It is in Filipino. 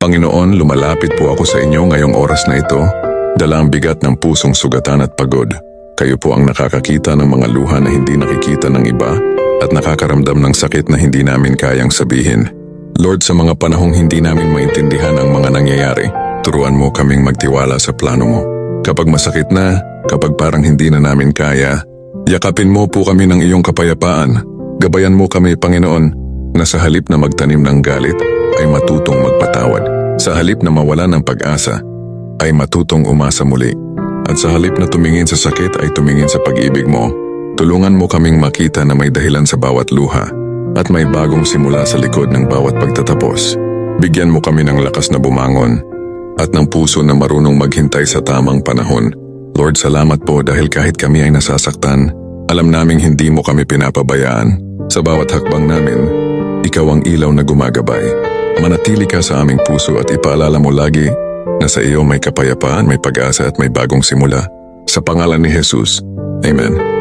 Panginoon, lumalapit po ako sa inyo ngayong oras na ito, dala ang bigat ng pusong sugatan at pagod. Kayo po ang nakakakita ng mga luha na hindi nakikita ng iba at nakakaramdam ng sakit na hindi namin kayang sabihin. Lord, sa mga panahong hindi namin maintindihan ang mga nangyayari, turuan mo kaming magtiwala sa plano mo. Kapag masakit na, kapag parang hindi na namin kaya, yakapin mo po kami ng iyong kapayapaan. Gabayan mo kami, Panginoon, na sa halip na magtanim ng galit, ay matutong magpatawad. Sa halip na mawala ng pag-asa, ay matutong umasa muli. At sa halip na tumingin sa sakit ay tumingin sa pag-ibig mo. Tulungan mo kaming makita na may dahilan sa bawat luha at may bagong simula sa likod ng bawat pagtatapos. Bigyan mo kami ng lakas na bumangon at ng puso na marunong maghintay sa tamang panahon. Lord, salamat po dahil kahit kami ay nasasaktan, alam naming hindi mo kami pinapabayaan. Sa bawat hakbang namin, ikaw ang ilaw na gumagabay. Manatili ka sa aming puso at ipaalala mo lagi na sa iyo may kapayapaan, may pag-asa at may bagong simula. Sa pangalan ni Jesus, Amen.